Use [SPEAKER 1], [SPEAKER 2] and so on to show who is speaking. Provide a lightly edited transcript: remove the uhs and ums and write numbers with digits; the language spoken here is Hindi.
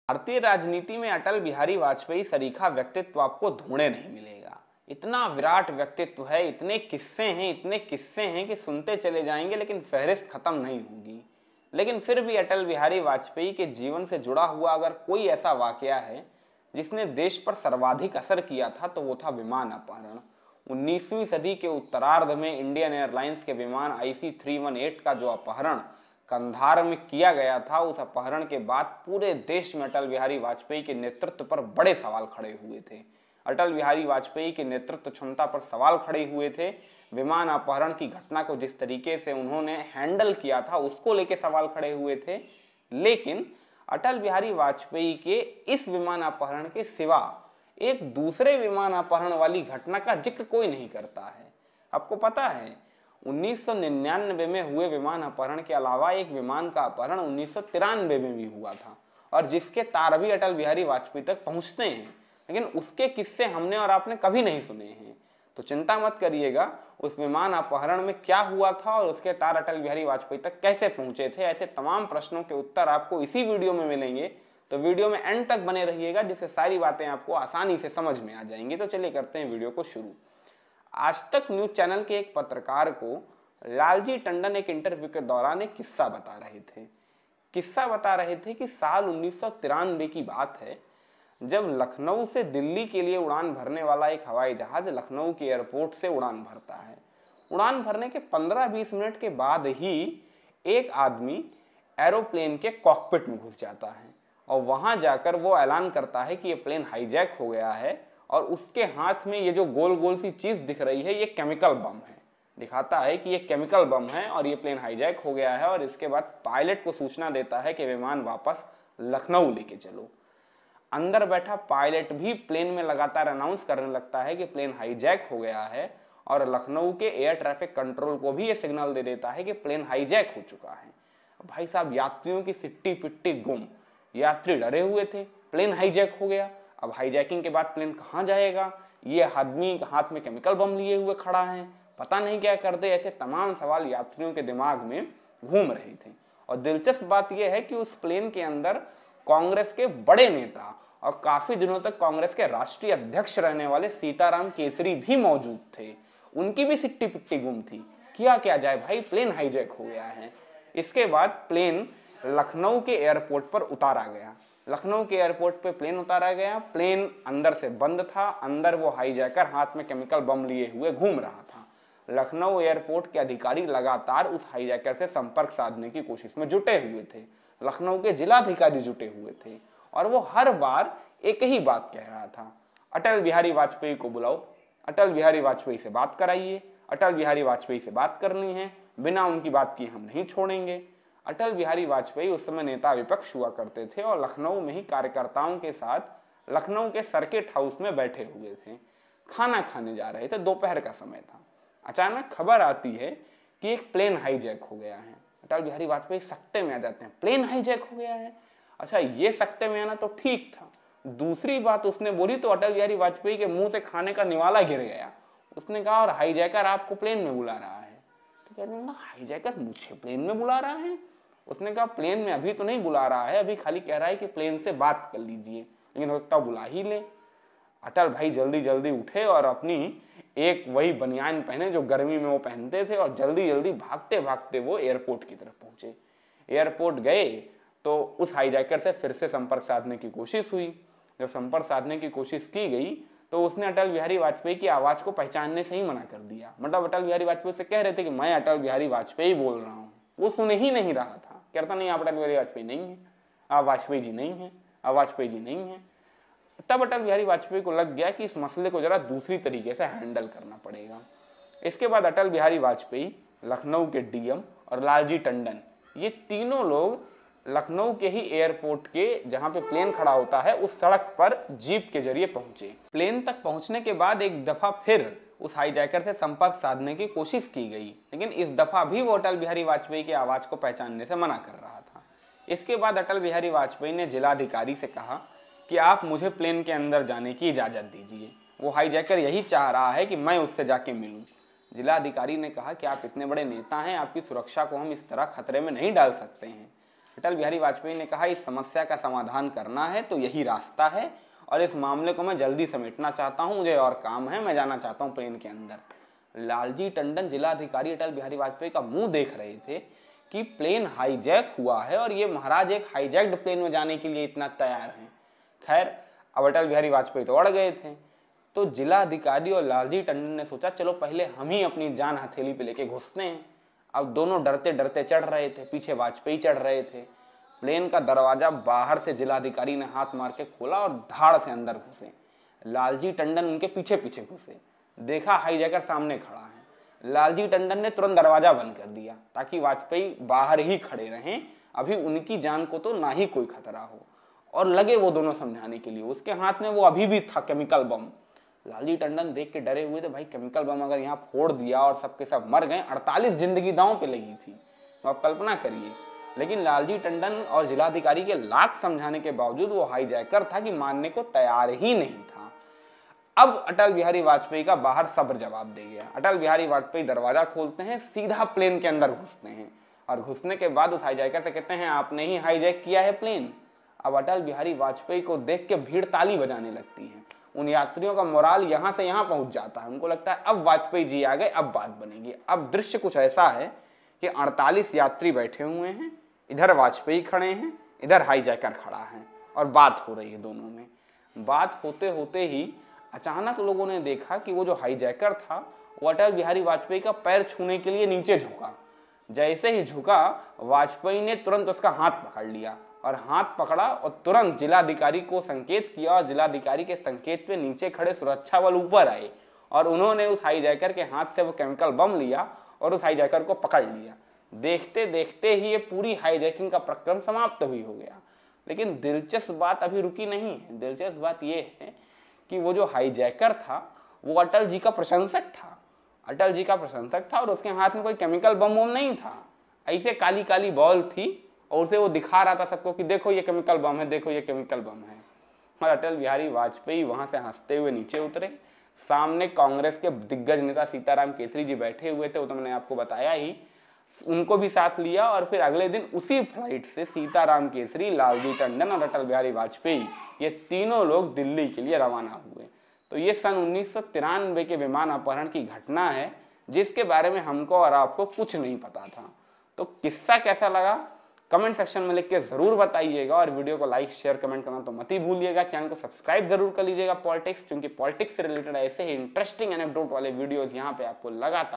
[SPEAKER 1] भारतीय राजनीति में अटल बिहारी वाजपेयी सरीखा व्यक्तित्व आपको ढूंढे नहीं मिलेगा। इतना विराट व्यक्तित्व है, इतने किस्से हैं कि सुनते चले जाएंगे लेकिन फहरिस्त खत्म नहीं होगी। लेकिन फिर भी अटल बिहारी वाजपेयी के जीवन से जुड़ा हुआ अगर कोई ऐसा वाकया है जिसने देश पर सर्वाधिक असर किया था तो वो था विमान अपहरण। 19वीं सदी के उत्तरार्ध में इंडियन एयरलाइंस के विमान IC-318 का जो अपहरण कंधार में किया गया था, उस अपहरण के बाद पूरे देश में अटल बिहारी वाजपेयी के नेतृत्व पर बड़े सवाल खड़े हुए थे। अटल बिहारी वाजपेयी की नेतृत्व क्षमता पर सवाल खड़े हुए थे। विमान अपहरण की घटना को जिस तरीके से उन्होंने हैंडल किया था उसको लेके सवाल खड़े हुए थे। लेकिन अटल बिहारी वाजपेयी के इस विमान अपहरण के सिवा एक दूसरे विमान अपहरण वाली घटना का जिक्र कोई नहीं करता है। आपको पता है 1999 में हुए विमान अपहरण के अलावा एक विमान का अपहरण 1993 में भी हुआ था और जिसके तार भी अटल बिहारी वाजपेयी तक पहुंचते हैं, लेकिन उसके किस्से हमने और आपने कभी नहीं सुने हैं। तो चिंता मत करिएगा, उस विमान अपहरण में क्या हुआ था और उसके तार अटल बिहारी वाजपेयी तक कैसे पहुंचे थे, ऐसे तमाम प्रश्नों के उत्तर आपको इसी वीडियो में मिलेंगे। तो वीडियो में एंड तक बने रहिएगा, जिससे सारी बातें आपको आसानी से समझ में आ जाएंगी। तो चलिए करते हैं वीडियो को शुरू। आज तक न्यूज चैनल के एक पत्रकार को लालजी टंडन एक इंटरव्यू के दौरान एक किस्सा बता रहे थे कि साल 1993 की बात है, जब लखनऊ से दिल्ली के लिए उड़ान भरने वाला एक हवाई जहाज लखनऊ के एयरपोर्ट से उड़ान भरता है। उड़ान भरने के 15-20 मिनट के बाद ही एक आदमी एरोप्लेन के कॉकपिट में घुस जाता है और वहां जाकर वो ऐलान करता है कि ये प्लेन हाईजैक हो गया है और उसके हाथ में ये जो गोल गोल सी चीज दिख रही है ये केमिकल बम है। दिखाता है कि ये केमिकल बम है और ये प्लेन हाईजैक हो गया है और इसके बाद पायलट को सूचना देता है कि विमान वापस लखनऊ लेके चलो। अंदर बैठा पायलट भी प्लेन में लगातार अनाउंस करने लगता है कि प्लेन हाईजैक हो गया है और लखनऊ के एयर ट्रैफिक कंट्रोल को भी ये सिग्नल दे देता है कि प्लेन हाईजैक हो चुका है। भाई साहब, यात्रियों की सिट्टी पिट्टी गुम, यात्री डरे हुए थे, प्लेन हाईजैक हो गया। अब हाईजैकिंग के बाद प्लेन कहाँ जाएगा, ये आदमी हाथ में केमिकल बम लिए हुए खड़ा है, पता नहीं क्या कर दे। ऐसे तमाम सवाल यात्रियों के दिमाग में घूम रहे थे। और दिलचस्प बात यह है कि उस प्लेन के अंदर कांग्रेस के बड़े नेता और काफी दिनों तक कांग्रेस के राष्ट्रीय अध्यक्ष रहने वाले सीताराम केसरी भी मौजूद थे। उनकी भी सिट्टी पिट्टी गुम थी। किया क्या जाए भाई, प्लेन हाईजैक हो गया है। इसके बाद प्लेन लखनऊ के एयरपोर्ट पर उतारा गया। लखनऊ के एयरपोर्ट पे प्लेन उतारा गया। प्लेन अंदर से बंद था, अंदर वो हाईजैकर हाथ में केमिकल बम लिए हुए घूम रहा था। लखनऊ एयरपोर्ट के अधिकारी लगातार उस हाईजैकर से संपर्क साधने की कोशिश में जुटे हुए थे। लखनऊ के जिलाधिकारी जुटे हुए थे और वो हर बार एक ही बात कह रहा था, अटल बिहारी वाजपेयी को बुलाओ, अटल बिहारी वाजपेयी से बात कराइए, अटल बिहारी वाजपेयी से बात करनी है, बिना उनकी बात किए हम नहीं छोड़ेंगे। अटल बिहारी वाजपेयी उस समय नेता विपक्ष हुआ करते थे और लखनऊ में ही कार्यकर्ताओं के साथ लखनऊ के सर्किट हाउस में बैठे हुए थे, खाना खाने जा रहे थे। दोपहर का समय था। अचानक खबर आती है कि एक प्लेन हाईजैक हो गया है। अटल बिहारी वाजपेयी सकते में आ जाते हैं, प्लेन हाईजैक हो गया है। अच्छा, ये सकते में आना तो ठीक था, दूसरी बात उसने बोली तो अटल बिहारी वाजपेयी के मुंह से खाने का निवाला गिर गया। उसने कहा, और हाईजैकर आपको प्लेन में बुला रहा है। तो कहने लगा, हाईजैकर मुझे प्लेन में बुला रहा है? उसने कहा, प्लेन में अभी तो नहीं बुला रहा है, अभी खाली कह रहा है कि प्लेन से बात कर लीजिए, लेकिन हो सकता बुला ही ले। अटल भाई जल्दी जल्दी उठे और अपनी एक वही बनियान पहने जो गर्मी में वो पहनते थे और जल्दी जल्दी भागते भागते वो एयरपोर्ट की तरफ पहुंचे। एयरपोर्ट गए तो उस हाईजैकर से फिर से संपर्क साधने की कोशिश हुई। जब संपर्क साधने की कोशिश की गई तो उसने अटल बिहारी वाजपेयी की आवाज को पहचानने से ही मना कर दिया। मतलब अटल बिहारी वाजपेयी से कह रहे थे कि मैं अटल बिहारी वाजपेयी बोल रहा हूँ, वो सुन ही नहीं रहा था। कहता नहीं, आप अटल बिहारी वाजपेयी नहीं है, आप वाजपेयी जी नहीं है, आप वाजपेयी जी नहीं है। तब अटल बिहारी वाजपेयी को लग गया कि इस मसले को जरा दूसरी तरीके से हैंडल करना पड़ेगा। इसके बाद अटल बिहारी वाजपेयी, लखनऊ के डीएम और लालजी टंडन, ये तीनों लोग लखनऊ के ही एयरपोर्ट के जहां पे प्लेन खड़ा होता है उस सड़क पर जीप के जरिए पहुंचे। प्लेन तक पहुंचने के बाद एक दफा फिर उस हाईजैकर से संपर्क साधने की कोशिश की गई, लेकिन इस दफा भी वो अटल बिहारी वाजपेयी की आवाज को पहचानने से मना कर रहा था। इसके बाद अटल बिहारी वाजपेयी ने जिलाधिकारी से कहा कि आप मुझे प्लेन के अंदर जाने की इजाजत दीजिए, वो हाईजैकर यही चाह रहा है कि मैं उससे जाके मिलूं। जिलाधिकारी ने कहा कि आप इतने बड़े नेता हैं, आपकी सुरक्षा को हम इस तरह खतरे में नहीं डाल सकते हैं। अटल बिहारी वाजपेयी ने कहा, इस समस्या का समाधान करना है तो यही रास्ता है और इस मामले को मैं जल्दी समेटना चाहता हूं, मुझे और काम है, मैं जाना चाहता हूं प्लेन के अंदर। लालजी टंडन जिलाधिकारी अटल बिहारी वाजपेयी का मुंह देख रहे थे कि प्लेन हाईजैक हुआ है और ये महाराज एक हाईजैक्ड प्लेन में जाने के लिए इतना तैयार हैं। खैर, अब अटल बिहारी वाजपेयी तो अड़ गए थे, तो जिलाधिकारी और लालजी टंडन ने सोचा चलो पहले हम ही अपनी जान हथेली पे लेके घुसते हैं। अब दोनों डरते डरते चढ़ रहे थे, पीछे वाजपेयी चढ़ रहे थे। प्लेन का दरवाजा बाहर से जिलाधिकारी ने हाथ मार के खोला और धाड़ से अंदर घुसे। लालजी टंडन उनके पीछे पीछे घुसे। देखा हाईजैकर सामने खड़ा है। लालजी टंडन ने तुरंत दरवाजा बंद कर दिया ताकि वाजपेयी बाहर ही खड़े रहें, अभी उनकी जान को तो ना ही कोई खतरा हो। और लगे वो दोनों समझाने के लिए, उसके हाथ में वो अभी भी था केमिकल बम। लालजी टंडन देख के डरे हुए थे, भाई केमिकल बम अगर यहाँ फोड़ दिया और सबके सब मर गए, 48 जिंदगी दांव पे लगी थी, तो आप कल्पना करिए। लेकिन लालजी टंडन और जिलाधिकारी के लाख समझाने के बावजूद वो हाईजैकर था कि मानने को तैयार ही नहीं था। अब अटल बिहारी वाजपेयी का बाहर सब्र जवाब दे गया। अटल बिहारी वाजपेयी दरवाजा खोलते हैं, सीधा प्लेन के अंदर घुसते हैं और घुसने के बाद उस हाईजैकर से कहते हैं, आपने ही हाईजैक किया है प्लेन। अब अटल बिहारी वाजपेयी को देख के भीड़ ताली बजाने लगती है। उन यात्रियों का मोराल यहां से यहां पहुंच जाता है। उनको लगता है अब वाजपेयी जी आ गए, अब बात बनेगी। अब दृश्य कुछ ऐसा है कि 48 यात्री बैठे हुए हैं, इधर वाजपेयी खड़े हैं, इधर हाईजैकर खड़ा है और बात हो रही है दोनों में। बात होते होते ही अचानक लोगों ने देखा कि वो जो हाईजैकर था वो अटल बिहारी वाजपेयी का पैर छूने के लिए नीचे झुका। जैसे ही झुका, वाजपेयी ने तुरंत उसका हाथ पकड़ लिया और हाथ पकड़ा और तुरंत जिलाधिकारी को संकेत किया और जिलाधिकारी के संकेत पे नीचे खड़े सुरक्षा बल ऊपर आए और उन्होंने उस हाईजैकर के हाथ से वो केमिकल बम लिया और उस हाईजैकर को पकड़ लिया। देखते देखते ही ये पूरी हाईजैकिंग का प्रक्रम समाप्त भी हो गया। लेकिन दिलचस्प बात अभी रुकी नहीं है। दिलचस्प बात ये है कि वो जो हाईजैकर था वो अटल जी का प्रशंसक था। अटल जी का प्रशंसक था और उसके हाथ में कोई केमिकल बम वम नहीं था। ऐसे काली काली बॉल थी और उसे वो दिखा रहा था सबको कि देखो ये केमिकल बम है, देखो ये केमिकल बम है। और अटल बिहारी वाजपेयी वहां से हंसते हुए नीचे उतरे। सामने कांग्रेस के दिग्गज नेता सीताराम केसरी जी बैठे हुए थे, वो तो मैंने आपको बताया ही, उनको भी साथ लिया और फिर अगले दिन उसी फ्लाइट से सीताराम केसरी, लालजी टंडन और अटल बिहारी वाजपेयी ये तीनों लोग दिल्ली के लिए रवाना हुए। तो ये सन 1993 के विमान अपहरण की घटना है जिसके बारे में हमको और आपको कुछ नहीं पता था। तो किस्सा कैसा लगा कमेंट सेक्शन में लिख के जरूर बताइएगा और वीडियो को लाइक शेयर कमेंट करना तो मत ही भूलिएगा। चैनल को सब्सक्राइब जरूर कर लीजिएगा पॉलिटिक्स, क्योंकि पॉलिटिक्स से रिलेटेड ऐसे ही इंटरेस्टिंग एनेक्डोट वाले वीडियोस यहाँ पे आपको लगातार